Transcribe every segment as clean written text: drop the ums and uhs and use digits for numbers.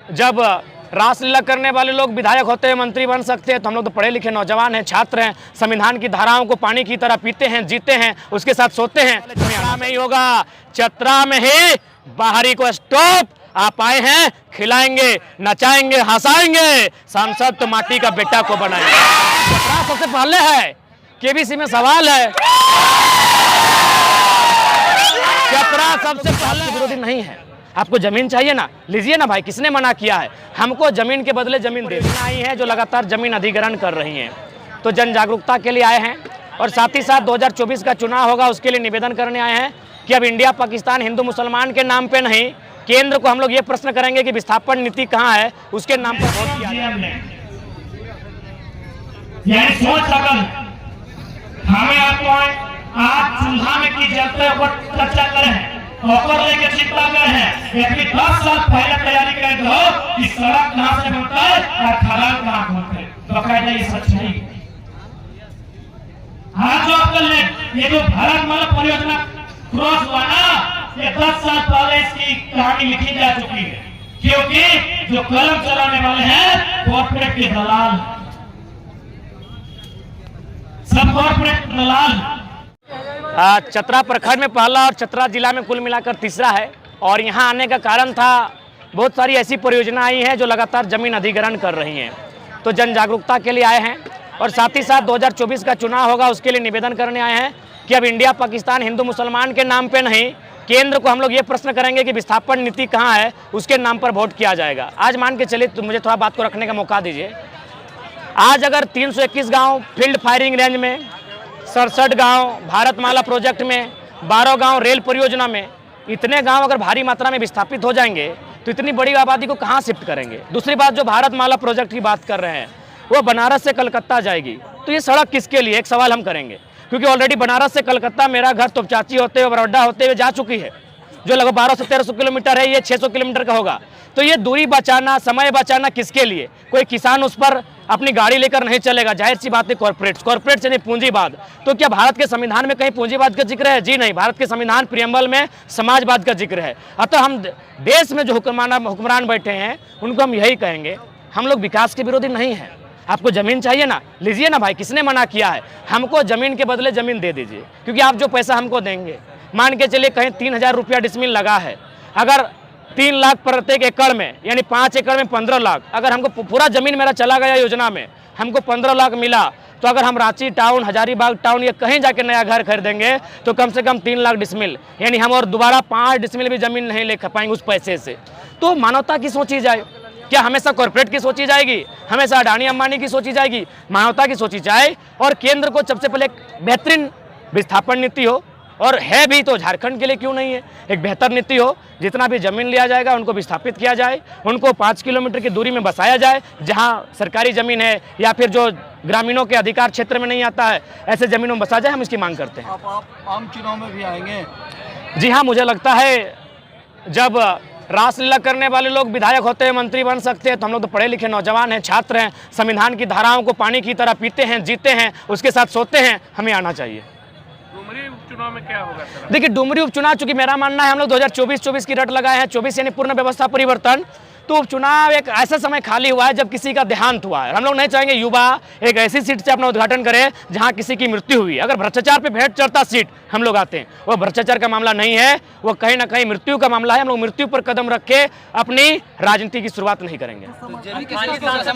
जब रासलीला करने वाले लोग विधायक होते हैं, मंत्री बन सकते हैं, तो हम लोग तो पढ़े लिखे नौजवान हैं, छात्र हैं, संविधान की धाराओं को पानी की तरह पीते हैं, जीते हैं, उसके साथ सोते हैं। चतरा में ही होगा, चतरा में ही बाहरी को स्टॉप। आप आए हैं, खिलाएंगे, नचाएंगे, हंसाएंगे, सांसद तो माटी का बेटा को बनाएंगे। चतरा सबसे पहले है, केबीसी में सवाल है, चतरा सबसे पहले विरोधी नहीं है। आपको जमीन चाहिए ना, लीजिए ना भाई, किसने मना किया है? हमको जमीन के बदले जमीन देनी आई है जो लगातार जमीन अधिग्रहण कर रही हैं। तो जन जागरूकता के लिए आए हैं और साथ ही साथ 2024 का चुनाव होगा, उसके लिए निवेदन करने आए हैं कि अब इंडिया पाकिस्तान हिंदू मुसलमान के नाम पे नहीं, केंद्र को हम लोग ये प्रश्न करेंगे कि विस्थापन नीति कहाँ है, उसके नाम पर वोट किया जाए। हमें आपको आज चूल्हा में की जलते ऊपर चर्चा करें और लेके चिंता कर है। ये भी 10 साल पहले तैयारी कर दो कि सड़क कहां से बनता है और खदान कहां बनता है, बकायदा ये सच्चाई। आज जो आपका ये जो भारतमाला परियोजना क्रॉस हुआ ना, ये 10 साल पहले इसकी कहानी लिखी जा चुकी है, क्योंकि जो कलम चलाने वाले हैं कॉर्पोरेट के दलाल, सब कॉर्पोरेट दलाल। चतरा प्रखंड में पहला और चतरा जिला में कुल मिलाकर तीसरा है। और यहाँ आने का कारण था, बहुत सारी ऐसी परियोजना आई हैं जो लगातार जमीन अधिग्रहण कर रही हैं। तो जन जागरूकता के लिए आए हैं और साथ ही साथ 2024 का चुनाव होगा, उसके लिए निवेदन करने आए हैं कि अब इंडिया पाकिस्तान हिंदू मुसलमान के नाम पे नहीं, केंद्र को हम लोग ये प्रश्न करेंगे कि विस्थापन नीति कहाँ है, उसके नाम पर वोट किया जाएगा। आज मान के चलिए, तो मुझे थोड़ा बात को रखने का मौका दीजिए। आज अगर 321 गाँव फील्ड फायरिंग रेंज में, 67 गांव भारतमाला प्रोजेक्ट में, 12 गांव रेल परियोजना में, इतने गांव अगर भारी मात्रा में विस्थापित हो जाएंगे तो इतनी बड़ी आबादी को कहां शिफ्ट करेंगे? दूसरी बात, जो भारतमाला प्रोजेक्ट की बात कर रहे हैं वो बनारस से कलकत्ता जाएगी, तो ये सड़क किसके लिए? एक सवाल हम करेंगे, क्योंकि ऑलरेडी बनारस से कलकत्ता मेरा घर तोपचाची होते हुए, बरौडा होते हुए जा चुकी है, जो लगभग 1200 से 1300 किलोमीटर है, ये 600 किलोमीटर का होगा। तो ये दूरी बचाना, समय बचाना किसके लिए? कोई किसान उस पर अपनी गाड़ी लेकर नहीं चलेगा, जाहिर सी बात है कॉर्पोरेट से नहीं, पूंजीवाद। तो क्या भारत के संविधान में कहीं पूंजीवाद का जिक्र है? जी नहीं, भारत के संविधान प्रियम्बल में समाजवाद का जिक्र है। अतः हम देश में जो हुक्मरान बैठे हैं उनको हम यही कहेंगे, हम लोग विकास के विरोधी नहीं हैं। आपको जमीन चाहिए ना, लीजिए ना भाई, किसने मना किया है? हमको जमीन के बदले जमीन दे दीजिए, क्योंकि आप जो पैसा हमको देंगे, मान के चलिए कहीं 3000 रुपया डिसमिल लगा है, अगर 3 लाख प्रत्येक एकड़ में, यानी 5 एकड़ में 15 लाख, अगर हमको पूरा जमीन मेरा चला गया योजना में, हमको 15 लाख मिला, तो अगर हम रांची टाउन, हजारीबाग टाउन या कहीं जाके नया घर खरीदेंगे तो कम से कम 3 लाख डिसमिल, यानी हम और दोबारा 5 डिसमिल भी जमीन नहीं ले पाएंगे उस पैसे से। तो मानवता की सोची जाए, क्या हमेशा कॉर्पोरेट की सोची जाएगी? हमेशा अडानी अंबानी की सोची जाएगी? मानवता की सोची जाए और केंद्र को सबसे पहले एक बेहतरीन विस्थापन नीति हो, और है भी तो झारखंड के लिए क्यों नहीं है, एक बेहतर नीति हो, जितना भी जमीन लिया जाएगा उनको विस्थापित किया जाए, उनको 5 किलोमीटर की दूरी में बसाया जाए, जहां सरकारी जमीन है या फिर जो ग्रामीणों के अधिकार क्षेत्र में नहीं आता है, ऐसे जमीनों में बसा जाए। हम इसकी मांग करते हैं। आप आम चुनाव में भी आएंगे? जी हाँ, मुझे लगता है जब रासलीला करने वाले लोग विधायक होते हैं, मंत्री बन सकते हैं, तो हम लोग तो पढ़े लिखे नौजवान हैं, छात्र हैं, संविधान की धाराओं को पानी की तरह पीते हैं, जीते हैं, उसके साथ सोते हैं, हमें आना चाहिए। डुमरी उपचुनाव में क्या होगा? देखिए, डुमरी उपचुनाव, चूंकि मेरा मानना है हम लोग 2024 की रट लगाए हैं, 24 यानी पूर्ण व्यवस्था परिवर्तन, तो उपचुनाव एक ऐसा समय खाली हुआ है जब किसी का देहांत हुआ है। हम लोग नहीं चाहेंगे युवा एक ऐसी सीट से अपना उद्घाटन करे जहां किसी की मृत्यु हुई। अगर भ्रष्टाचार पे भेंट चढ़ता सीट हम लोग आते हैं, वो भ्रष्टाचार का मामला नहीं है, वो कहीं ना कहीं मृत्यु का मामला है। हम लोग मृत्यु पर कदम रख के अपनी राजनीति की शुरुआत नहीं करेंगे।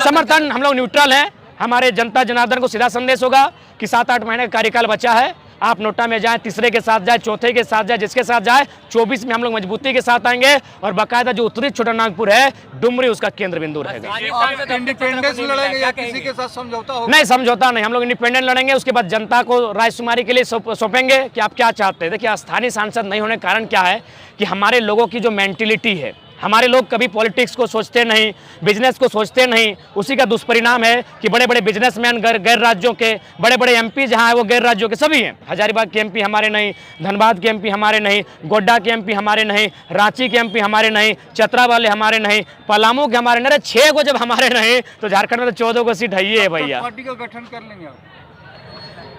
समर्थन, हम लोग न्यूट्रल हैं। हमारे जनता जनार्दन को सीधा संदेश होगा कि 7-8 महीने का कार्यकाल बचा है, आप नोटा में जाएं, तीसरे के साथ जाए, चौथे के साथ जाए, जिसके साथ जाए, 24 में हम लोग मजबूती के साथ आएंगे और बाकायदा जो उत्तरी छोटा नागपुर है, डुमरी उसका केंद्र बिंदु रहेगा। आप इंडिपेंडेंस लड़ेंगे या किसी के साथ समझौता होगा? नहीं, समझौता नहीं, हम लोग इंडिपेंडेंट लड़ेंगे। उसके बाद जनता को रायशुमारी के लिए सौंपेंगे कि आप क्या चाहते हैं। देखिए, स्थानीय सांसद नहीं होने का कारण क्या है कि हमारे लोगों की जो मेंटिलिटी है, हमारे लोग कभी पॉलिटिक्स को सोचते नहीं, बिजनेस को सोचते नहीं। उसी का दुष्परिणाम है कि बड़े बड़े बिजनेसमैन गैर राज्यों के, बड़े बड़े एमपी जहां है वो गैर राज्यों के सभी हैं। हजारीबाग के एमपी हमारे नहीं, धनबाद के एमपी हमारे नहीं, गोड्डा के एमपी हमारे नहीं, रांची के एमपी हमारे नहीं, चतरा वाले हमारे नहीं, पलामू के हमारे नहीं। 6 को जब हमारे नहीं तो झारखंड में तो 14 को सीट है भैया। पार्टी का गठन कर लेंगे आप?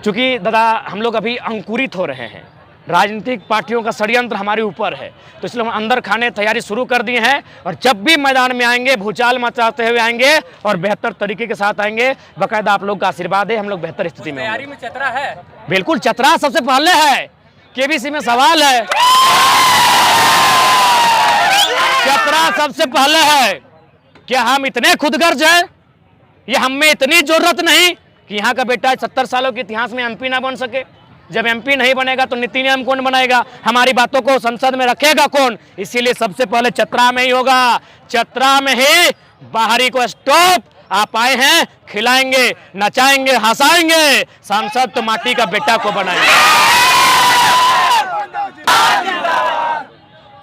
चूंकि दादा हम लोग अभी अंकुरित हो रहे हैं, राजनीतिक पार्टियों का षड्यंत्र हमारे ऊपर है। तो इसलिए हम अंदर खाने तैयारी शुरू कर दी है और जब भी मैदान में आएंगे भूचाल मचाते हुए आएंगे और बेहतर तरीके के साथ आएंगे। बाकायदा आप लोग का आशीर्वाद है, हम लोग बेहतर स्थिति में तैयारी में चतरा है। बिल्कुल चतरा सबसे पहले है। केबीसी में सवाल है, चतरा सबसे पहले है। क्या हम इतने खुदगर्ज हैं? या हम में इतनी जरूरत नहीं कि यहाँ का बेटा 70 सालों के इतिहास में एमपी ना बन सके? जब एमपी नहीं बनेगा तो नीति नियम कौन बनाएगा? हमारी बातों को संसद में रखेगा कौन? इसीलिए सबसे पहले चतरा में ही होगा। चतरा में ही बाहरी को स्टॉप। आप आए हैं, खिलाएंगे, नचाएंगे, हंसाएंगे, सांसद तो माटी का बेटा को बनाएंगे।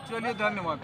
चलिए, धन्यवाद।